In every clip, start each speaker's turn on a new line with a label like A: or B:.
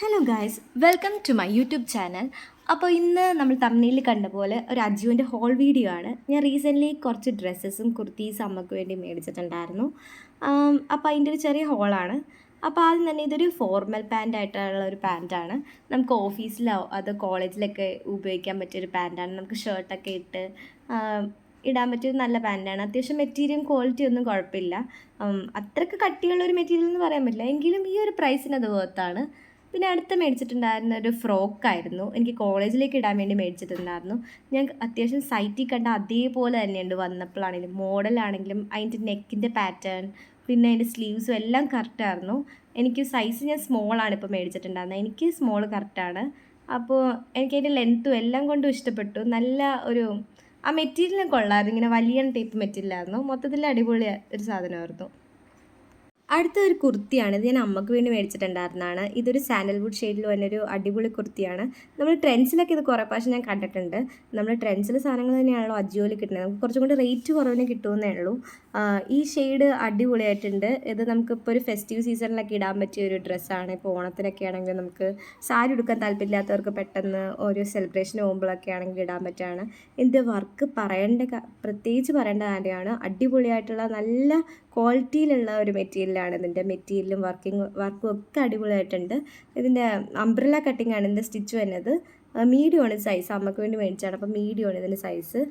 A: Hello guys, welcome to my YouTube channel. അപ്പോൾ ഇന്ന് നമ്മൾ തമ്മിലിൽ കണ്ട പോലെ ഒരു അജുവിൻ്റെ ഹോൾ വീഡിയോ ആണ്. ഞാൻ റീസെൻ്റ്ലി കുറച്ച് ഡ്രസ്സസും കുർത്തീസും അമ്മയ്ക്ക് വേണ്ടി മേടിച്ചിട്ടുണ്ടായിരുന്നു. അപ്പോൾ അതിൻ്റെ ഒരു ചെറിയ ഹോളാണ്. അപ്പോൾ ആദ്യം തന്നെ ഇതൊരു ഫോർമൽ പാൻ്റ് ആയിട്ടുള്ള ഒരു പാൻറ്റാണ്. നമുക്ക് ഓഫീസിലോ അത് കോളേജിലൊക്കെ ഉപയോഗിക്കാൻ പറ്റിയൊരു പാൻറ്റാണ്. നമുക്ക് ഷർട്ടൊക്കെ ഇട്ട് ഇടാൻ പറ്റിയൊരു നല്ല പാൻറ്റാണ്. അത്യാവശ്യം മെറ്റീരിയൽ ക്വാളിറ്റി ഒന്നും കുഴപ്പമില്ല. അത്രയ്ക്ക് കട്ടിയുള്ളൊരു മെറ്റീരിയൽ എന്ന് പറയാൻ പറ്റില്ല, എങ്കിലും ഈ ഒരു പ്രൈസിന് അത് വേർത്താണ്. പിന്നെ അടുത്ത് മേടിച്ചിട്ടുണ്ടായിരുന്ന ഒരു ഫ്രോക്കായിരുന്നു. എനിക്ക് കോളേജിലേക്ക് ഇടാൻ വേണ്ടി മേടിച്ചിട്ടുണ്ടായിരുന്നു. ഞാൻ അത്യാവശ്യം സൈറ്റിൽ കണ്ട അതേപോലെ തന്നെയുണ്ട് വന്നപ്പോഴാണെങ്കിലും, മോഡലാണെങ്കിലും അതിൻ്റെ നെക്കിൻ്റെ പാറ്റേൺ പിന്നെ അതിൻ്റെ സ്ലീവ്സും എല്ലാം കറക്റ്റായിരുന്നു. എനിക്ക് സൈസ് ഞാൻ സ്മോളാണ് ഇപ്പോൾ മേടിച്ചിട്ടുണ്ടായിരുന്നത്. എനിക്ക് സ്മോൾ കറക്റ്റാണ്. അപ്പോൾ എനിക്കതിൻ്റെ ലെങ്ത്തും എല്ലാം കൊണ്ടും ഇഷ്ടപ്പെട്ടു. നല്ല ഒരു മെറ്റീരിയൽ കൊള്ളാമായിരുന്നു. ഇങ്ങനെ വലിയ ടൈപ്പ് മെറ്റീരിയലായിരുന്നു. മൊത്തത്തിൽ അടിപൊളി ഒരു സാധനമായിരുന്നു. അടുത്ത ഒരു കുർത്തിയാണ്. ഇത് ഞാൻ അമ്മയ്ക്ക് വേണ്ടി മേടിച്ചിട്ടുണ്ടായിരുന്നതാണ്. ഇതൊരു സാൻഡൽവുഡ് ഷെയ്ഡിൽ വന്നൊരു അടിപൊളി കുർത്തിയാണ്. നമ്മൾ ട്രെൻഡ്സിലൊക്കെ ഇത് കുറേ പ്രാവശ്യം ഞാൻ കണ്ടിട്ടുണ്ട്. നമ്മൾ ട്രെൻഡ്സിലെ സാധനങ്ങൾ തന്നെയാണല്ലോ അജിയോയിൽ കിട്ടുന്നത്. നമുക്ക് കുറച്ചും കൂടി റേറ്റ് കുറവിന് കിട്ടുമെന്നേ ഉള്ളൂ. ഈ ഷെയ്ഡ് അടിപൊളിയായിട്ടുണ്ട്. ഇത് നമുക്കിപ്പോൾ ഒരു ഫെസ്റ്റീവ് സീസണിലൊക്കെ ഇടാൻ പറ്റിയ ഒരു ഡ്രസ്സാണ്. ഇപ്പോൾ ഓണത്തിനൊക്കെ ആണെങ്കിൽ നമുക്ക് സാരി ഉടുക്കാൻ താല്പര്യമില്ലാത്തവർക്ക് പെട്ടെന്ന് ഒരു സെലിബ്രേഷന് പോകുമ്പോഴൊക്കെ ആണെങ്കിൽ ഇടാൻ പറ്റുകയാണ്. ഇതിൻ്റെ വർക്ക് പ്രത്യേകിച്ച് പറയേണ്ട കാര്യമാണ്. അടിപൊളിയായിട്ടുള്ള നല്ല ക്വാളിറ്റിയിലുള്ള ഒരു മെറ്റീരിയലാണ്. ഇതിൻ്റെ മെറ്റീരിയലും വർക്കും ഒക്കെ അടിപൊളിയായിട്ടുണ്ട്. ഇതിൻ്റെ അംബ്രല്ല കട്ടിംഗ് ആണ് ഇതിൻ്റെ സ്റ്റിച്ച് വരുന്നത്. മീഡിയം ആണ് സൈസ്. അമ്മയ്ക്ക് വേണ്ടി മേടിച്ചാണ്, അപ്പോൾ മീഡിയം ആണ് ഇതിൻ്റെ സൈസ്.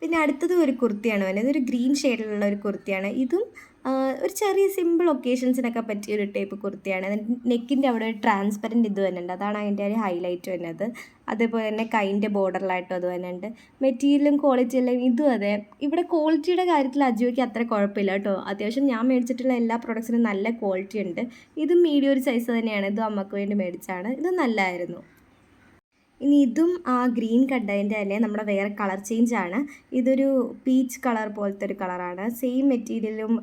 A: പിന്നെ അടുത്തത് ഒരു കുർത്തിയാണ് വരുന്നത്. ഇതൊരു ഗ്രീൻ ഷെയ്ഡിലുള്ള ഒരു കുർത്തിയാണ്. ഇതും ഒരു ചെറിയ സിമ്പിൾ ഒക്കേഷൻസിനൊക്കെ പറ്റിയ ഒരു ടൈപ്പ് കുർത്തിയാണ്. നെക്കിൻ്റെ അവിടെ ഒരു ട്രാൻസ്പെറൻറ്റ് ഇത് വരുന്നുണ്ട്. അതാണ് അതിൻ്റെ ഒരു ഹൈലൈറ്റ് വരുന്നത്. അതേപോലെ തന്നെ കൈൻ്റെ ബോർഡറിലായിട്ടും അത് വരുന്നുണ്ട്. മെറ്റീരിയലും ക്വാളിറ്റി എല്ലാം ഇതും അതെ. ഇവിടെ ക്വാളിറ്റിയുടെ കാര്യത്തിൽ അജിയോയ്ക്ക് അത്ര കുഴപ്പമില്ല കേട്ടോ. അത്യാവശ്യം ഞാൻ മേടിച്ചിട്ടുള്ള എല്ലാ പ്രൊഡക്ട്സിനും നല്ല ക്വാളിറ്റി ഉണ്ട്. ഇതും മീഡിയം ഒരു സൈസ് തന്നെയാണ്. ഇതും അമ്മയ്ക്ക് വേണ്ടി മേടിച്ചാണ്. ഇത് നല്ലതായിരുന്നു. ഇനി ഇതും ആ ഗ്രീൻ കണ്ടതിൻ്റെ തന്നെ നമ്മുടെ വേറെ കളർ ചേഞ്ചാണ്. ഇതൊരു പീച്ച് കളർ പോലത്തെ ഒരു കളറാണ്. സെയിം മെറ്റീരിയലും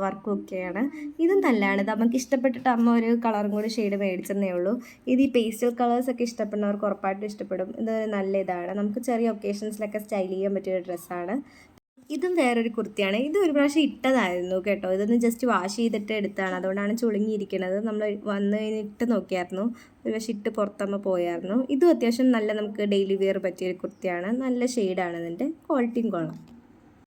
A: വർക്കും ഒക്കെയാണ്. ഇതും നല്ലതാണ്. ഇത് നമുക്ക് ഇഷ്ടപ്പെട്ടിട്ട് അമ്മ ഒരു കളറും കൂടി ഷെയ്ഡ് മേടിച്ചെന്നേ ഉള്ളൂ. ഇത് ഈ പേസ്റ്റൽ കളേഴ്സൊക്കെ ഇഷ്ടപ്പെടുന്നവർക്ക് ഉറപ്പായിട്ടും ഇഷ്ടപ്പെടും. ഇത് നല്ല ഇതാണ്. നമുക്ക് ചെറിയ ഒക്കേഷൻസിലൊക്കെ സ്റ്റൈൽ ചെയ്യാൻ പറ്റിയൊരു ഡ്രസ്സാണ്. ഇതും വേറൊരു കുർത്തിയാണ്. ഇത് ഒരു പ്രാവശ്യം ഇട്ടതായിരുന്നു കേട്ടോ. ഇതൊന്ന് ജസ്റ്റ് വാഷ് ചെയ്തിട്ട് എടുത്താണ്. അതുകൊണ്ടാണ് ചുളുങ്ങിയിരിക്കുന്നത്. നമ്മൾ വന്ന് കഴിഞ്ഞ് ഇട്ട് നോക്കിയായിരുന്നു. ഒരു പ്രാവശ്യം ഇട്ട് പുറത്തമ്മ പോയായിരുന്നു. ഇതും അത്യാവശ്യം നല്ല നമുക്ക് ഡെയിലി വെയർ പറ്റിയൊരു കുർത്തിയാണ്. നല്ല ഷെയ്ഡാണ് ഇതിൻ്റെ. ക്വാളിറ്റിയും കൊള്ളാം.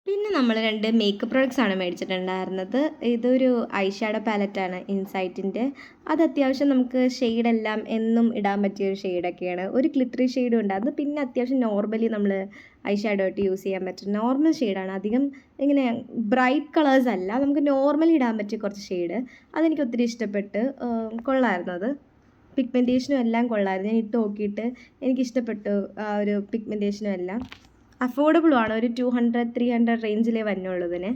A: പിന്നെ നമ്മൾ 2 മേക്കപ്പ് പ്രോഡക്റ്റ്സ് ആണ് മേടിച്ചിട്ടുണ്ടായിരുന്നത്. ഇതൊരു ഐ ഷാഡോ പാലറ്റാണ് ഇൻസൈറ്റിൻ്റെ. അത് അത്യാവശ്യം നമുക്ക് ഷെയ്ഡെല്ലാം എന്നും ഇടാൻ പറ്റിയൊരു ഷെയ്ഡൊക്കെയാണ്. ഒരു ഗ്ലിറ്ററി ഷെയ്ഡും ഉണ്ടായിരുന്നു. പിന്നെ അത്യാവശ്യം നോർമലി നമ്മൾ ഐ ഷാഡോ ആയിട്ട് യൂസ് ചെയ്യാൻ പറ്റും. നോർമൽ ഷെയ്ഡാണ്. അധികം ഇങ്ങനെ ബ്രൈറ്റ് കളേഴ്സ് അല്ല. നമുക്ക് നോർമലി ഇടാൻ പറ്റിയ കുറച്ച് ഷെയ്ഡ്. അതെനിക്ക് ഒത്തിരി ഇഷ്ടപ്പെട്ട്. കൊള്ളായിരുന്നു. അത് പിഗ്മെൻറ്റേഷനും എല്ലാം കൊള്ളായിരുന്നു. ഞാൻ ഇട്ട് നോക്കിയിട്ട് എനിക്കിഷ്ടപ്പെട്ടു ആ ഒരു പിഗ്മെൻറ്റേഷനും എല്ലാം. അഫോർഡബിളുമാണ്. ഒരു 200-300 റേഞ്ചിലേ വന്നുള്ളൂ ഇതിന്.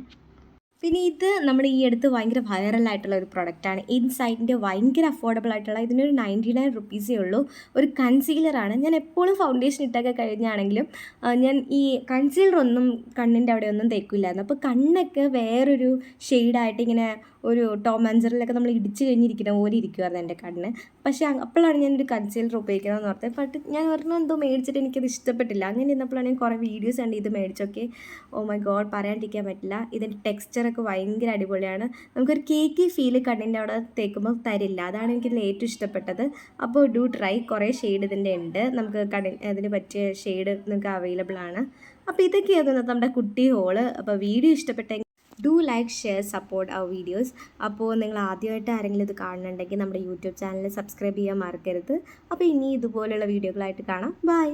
A: പിന്നെ ഇത് നമ്മുടെ ഈ അടുത്ത് ഭയങ്കര വൈറലായിട്ടുള്ള ഒരു പ്രൊഡക്റ്റാണ്. ഇൻസൈറ്റിൻ്റെ ഭയങ്കര അഫോർഡബിൾ ആയിട്ടുള്ള, ഇതിനൊരു 99 റുപ്പീസേ ഉള്ളൂ. ഒരു കൺസീലറാണ്. ഞാൻ എപ്പോഴും ഫൗണ്ടേഷൻ ഇട്ടൊക്കെ കഴിഞ്ഞാണെങ്കിലും ഞാൻ ഈ കൺസീലർ ഒന്നും കണ്ണിൻ്റെ അവിടെ ഒന്നും തേക്കില്ലായിരുന്നു. അപ്പോൾ കണ്ണൊക്കെ വേറൊരു ഷെയ്ഡായിട്ട് ഇങ്ങനെ ഒരു ടോം ആൻഡ് ജെറിലൊക്കെ നമ്മൾ ഇടിച്ച് കഴിഞ്ഞിരിക്കുന്ന പോലെ ഇരിക്കുമായിരുന്നു എൻ്റെ കണ്ണ്. പക്ഷേ അപ്പോഴാണ് ഞാനൊരു കൺസീലർ ഉപയോഗിക്കണമെന്ന് ഓർത്തത്. ബട്ട് ഞാൻ ഒരെണ്ണം എന്തോ മേടിച്ചിട്ട് എനിക്കത് ഇഷ്ടപ്പെട്ടില്ല. അങ്ങനെ ഇരുന്നപ്പോഴാണ് ഞാൻ കുറേ വീഡിയോസ് കണ്ട് ഇത് മേടിച്ചൊക്കെ. ഓ മൈ ഗോഡ്, പറയാണ്ടിരിക്കാൻ പറ്റില്ല. ഇതിൻ്റെ ടെക്സ്ചറൊക്കെ ഭയങ്കര അടിപൊളിയാണ്. നമുക്കൊരു കേക്കി ഫീല് കണ്ണിൻ്റെ അവിടെ തേക്കുമ്പോൾ തരില്ല. അതാണ് എനിക്കിതിൽ ഏറ്റവും ഇഷ്ടപ്പെട്ടത്. അപ്പോൾ ഡു ട്രൈ. കുറേ ഷെയ്ഡ് ഇതിൻ്റെ ഉണ്ട്. നമുക്ക് അതിന് പറ്റിയ ഷെയ്ഡ് നിങ്ങൾക്ക് അവൈലബിൾ ആണ്. അപ്പോൾ ഇതൊക്കെയായിരുന്നു നമ്മുടെ കുട്ടി ഹോള്. അപ്പോൾ വീഡിയോ ഇഷ്ടപ്പെട്ടെങ്കിൽ do like, share, support our videos. അപ്പോൾ നിങ്ങൾ ആദ്യമായിട്ട് ആരെങ്കിലും ഇത് കാണുന്നുണ്ടെങ്കിൽ നമ്മുടെ യൂട്യൂബ് ചാനൽ സബ്സ്ക്രൈബ് ചെയ്യാൻ മറക്കരുത്. അപ്പോൾ ഇനി ഇതുപോലുള്ള വീഡിയോകളായിട്ട് കാണാം. ബൈ.